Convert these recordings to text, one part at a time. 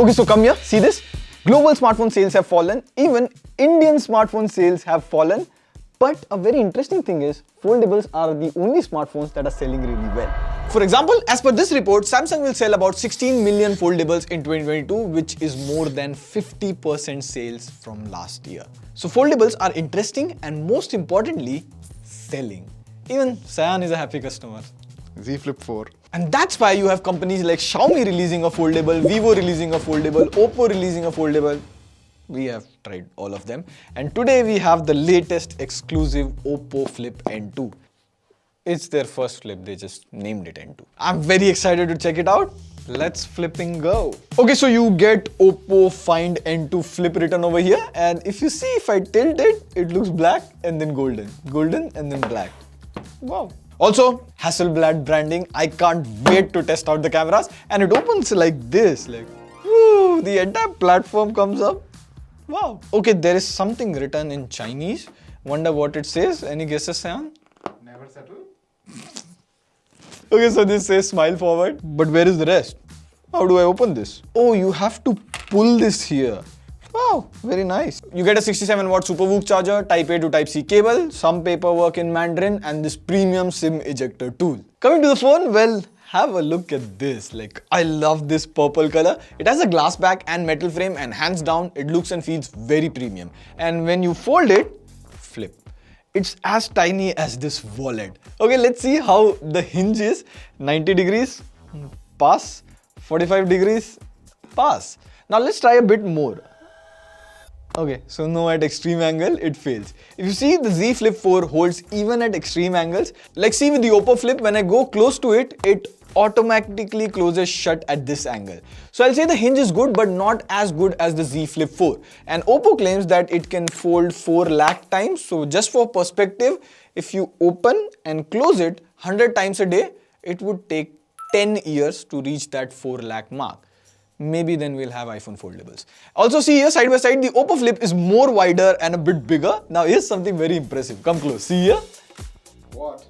Okay, so come here, see this? Global smartphone sales have fallen, even Indian smartphone sales have fallen. But a very interesting thing is, foldables are the only smartphones that are selling really well. For example, as per this report, Samsung will sell about 16 million foldables in 2022, which is more than 50% sales from last year. So foldables are interesting and most importantly, selling. Even Sayan is a happy customer. Z Flip 4. And that's why you have companies like Xiaomi releasing a foldable, Vivo releasing a foldable, Oppo releasing a foldable. We have tried all of them. And today we have the latest exclusive Oppo Flip N2. It's their first flip, they just named it N2. I'm very excited to check it out. Let's flipping go. Okay, so you get Oppo Find N2 Flip written over here. And if you see, if I tilt it, it looks black and then golden. Golden and then black. Wow. Also, Hasselblad branding. I can't wait to test out the cameras. And it opens like this, like, woo, the entire platform comes up. Wow. Okay, there is something written in Chinese. Wonder what it says. Any guesses, Sayan? Never settle. Okay, so this says smile forward. But where is the rest? How do I open this? Oh, you have to pull this here. Wow, very nice. You get a 67-watt SuperVOOC charger, Type A to Type C cable, some paperwork in Mandarin, and this premium SIM ejector tool. Coming to the phone, well, have a look at this. Like, I love this purple color. It has a glass back and metal frame, and hands down, it looks and feels very premium. And when you fold it, flip. It's as tiny as this wallet. Okay, let's see how the hinge is. 90 degrees, pass. 45 degrees, pass. Now let's try a bit more. Okay, so no, at extreme angle, it fails. If you see, the Z Flip 4 holds even at extreme angles. Like see with the Oppo Flip, when I go close to it, it automatically closes shut at this angle. So I'll say the hinge is good, but not as good as the Z Flip 4. And Oppo claims that it can fold 4 lakh times. So just for perspective, if you open and close it 100 times a day, it would take 10 years to reach that 4 lakh mark. Maybe then we'll have iPhone foldables. Also see here, side by side, the Oppo Flip is more wider and a bit bigger. Now here's something very impressive. Come close. See here? What?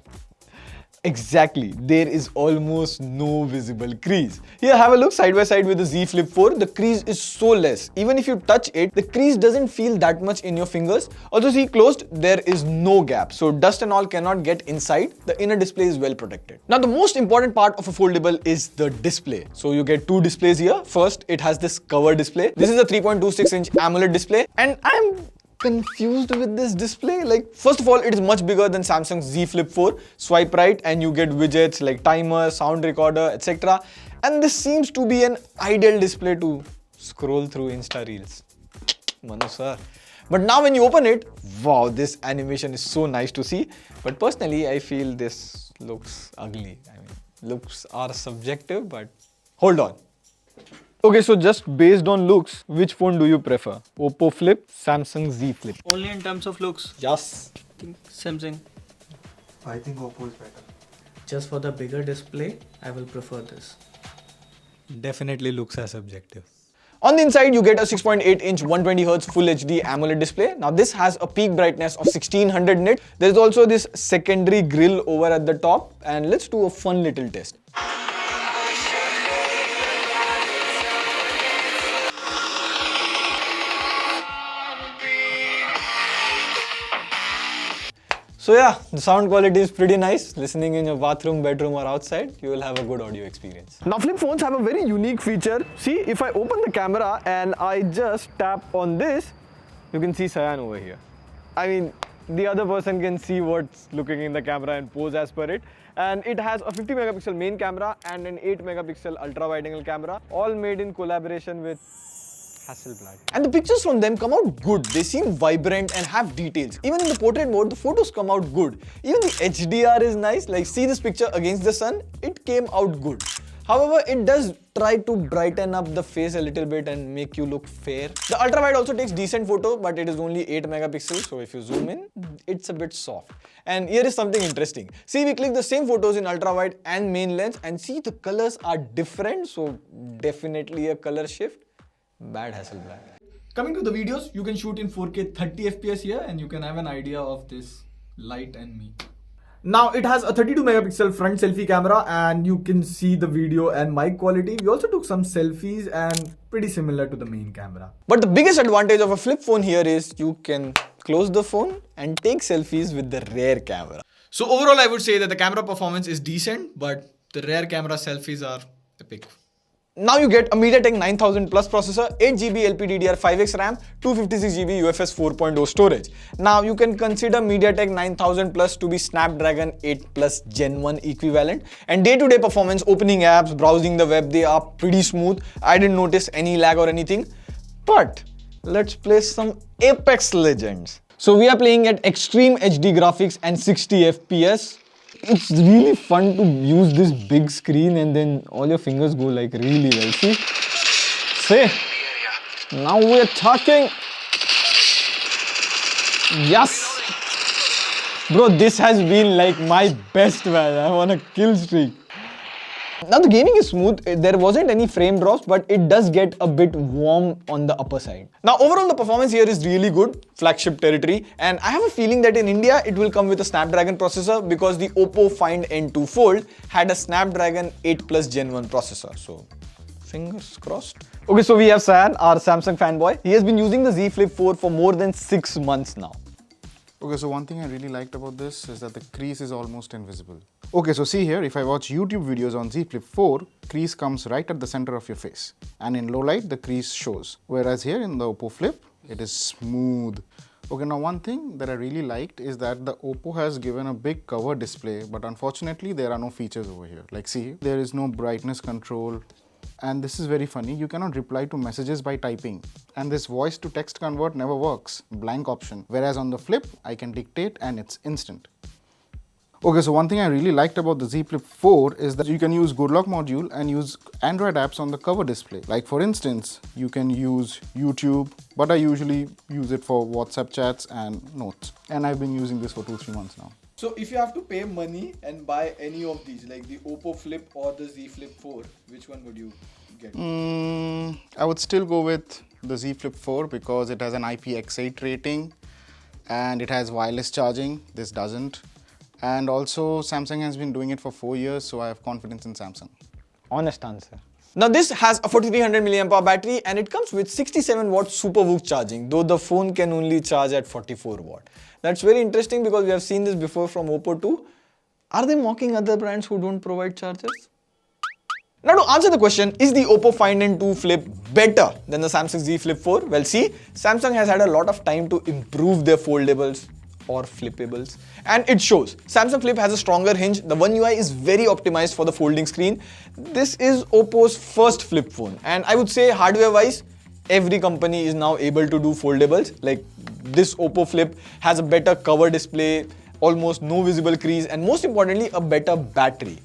Exactly. There is almost no visible crease. Here, have a look side by side with the Z Flip 4. The crease is so less. Even if you touch it, the crease doesn't feel that much in your fingers. Also see closed, there is no gap. So dust and all cannot get inside. The inner display is well protected. Now the most important part of a foldable is the display. So you get 2 displays here. First, it has this cover display. This is a 3.26-inch AMOLED display. And I'm confused with this display. Like, first of all, it is much bigger than Samsung's Z Flip 4. Swipe right and you get widgets like timer, sound recorder, etc. And this seems to be an ideal display to scroll through Insta Reels. Manu sir. But now when you open it, wow, this animation is so nice to see. But personally, I feel this looks ugly. I mean, looks are subjective, but hold on. Okay, so just based on looks, which phone do you prefer? Oppo Flip, Samsung Z Flip? Only in terms of looks. Yes. I think Samsung. I think Oppo is better. Just for the bigger display, I will prefer this. Definitely looks are subjective. On the inside, you get a 6.8-inch 120Hz Full HD AMOLED display. Now this has a peak brightness of 1600 nit. There's also this secondary grille over at the top. And let's do a fun little test. So yeah, the sound quality is pretty nice. Listening in your bathroom, bedroom or outside, you will have a good audio experience. Now flip phones have a very unique feature. See, if I open the camera and I just tap on this, you can see Sayan over here. I mean, the other person can see what's looking in the camera and pose as per it. And it has a 50 megapixel main camera and an 8 megapixel ultra wide angle camera, all made in collaboration with Hasselblad. And the pictures from them come out good. They seem vibrant and have details. Even in the portrait mode, the photos come out good. Even the HDR is nice. Like, see this picture against the sun? It came out good. However, it does try to brighten up the face a little bit and make you look fair. The ultra wide also takes decent photo, but it is only 8 megapixels. So if you zoom in, it's a bit soft. And here is something interesting. See, we click the same photos in ultra wide and main lens, and see the colors are different. So definitely a color shift. Bad Hasselblad. Coming to the videos, you can shoot in 4K 30 FPS here and you can have an idea of this light and me. Now it has a 32 megapixel front selfie camera and you can see the video and mic quality. We also took some selfies and pretty similar to the main camera. But the biggest advantage of a flip phone here is you can close the phone and take selfies with the rear camera. So overall, I would say that the camera performance is decent, but the rear camera selfies are epic. Now you get a MediaTek 9000 Plus processor, 8GB LPDDR5X RAM, 256GB UFS 4.0 storage. Now you can consider MediaTek 9000 Plus to be Snapdragon 8 Plus Gen 1 equivalent, and day-to-day performance, opening apps, browsing the web, they are pretty smooth. I didn't notice any lag or anything. But let's play some Apex Legends. So we are playing at extreme HD graphics and 60 FPS. It's really fun to use this big screen and then all your fingers go like really well. See? Now we're talking. Yes! Bro, this has been like my best, man. I'm on a kill streak. Now the gaming is smooth, there wasn't any frame drops, but it does get a bit warm on the upper side. Now overall the performance here is really good, flagship territory, and I have a feeling that in India it will come with a Snapdragon processor because the Oppo Find N2 Fold had a Snapdragon 8 Plus Gen 1 processor, so fingers crossed. Okay, so we have San, our Samsung fanboy. He has been using the Z Flip 4 for more than 6 months now. Okay, so one thing I really liked about this is that the crease is almost invisible. Okay, so see here, if I watch YouTube videos on Z Flip 4, crease comes right at the center of your face. And in low light, the crease shows. Whereas here in the Oppo Flip, it is smooth. Okay, now one thing that I really liked is that the Oppo has given a big cover display, but unfortunately there are no features over here. Like see, there is no brightness control. And this is very funny, you cannot reply to messages by typing. And this voice to text convert never works, blank option. Whereas on the Flip, I can dictate and it's instant. Okay, so one thing I really liked about the Z Flip 4 is that you can use Good Lock module and use Android apps on the cover display. Like for instance, you can use YouTube, but I usually use it for WhatsApp chats and notes. And I've been using this for 2-3 months now. So if you have to pay money and buy any of these, like the Oppo Flip or the Z Flip 4, which one would you get? I would still go with the Z Flip 4 because it has an IPX8 rating and it has wireless charging. This doesn't. And also Samsung has been doing it for 4 years, so I have confidence in Samsung. Honest answer. Now this has a 4300 mAh battery and it comes with 67 watt SuperVOOC charging, though the phone can only charge at 44 watt. That's very interesting because we have seen this before from Oppo too. Are they mocking other brands who don't provide chargers? Now to answer the question, is the Oppo Find N2 Flip better than the Samsung Z Flip 4? Well see, Samsung has had a lot of time to improve their foldables or flippables, and it shows. Samsung Flip has a stronger hinge, the One UI is very optimized for the folding screen. This is Oppo's first flip phone, and I would say hardware wise, every company is now able to do foldables. Like this Oppo Flip has a better cover display, almost no visible crease, and most importantly a better battery.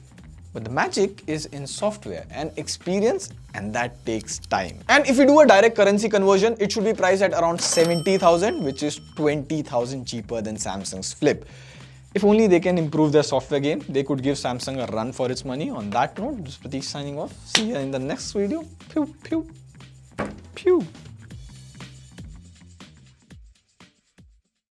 But the magic is in software and experience, and that takes time. And if you do a direct currency conversion, it should be priced at around 70,000, which is 20,000 cheaper than Samsung's Flip. If only they can improve their software game, they could give Samsung a run for its money. On that note, this is Prateek signing off. See you in the next video. Pew, pew, pew.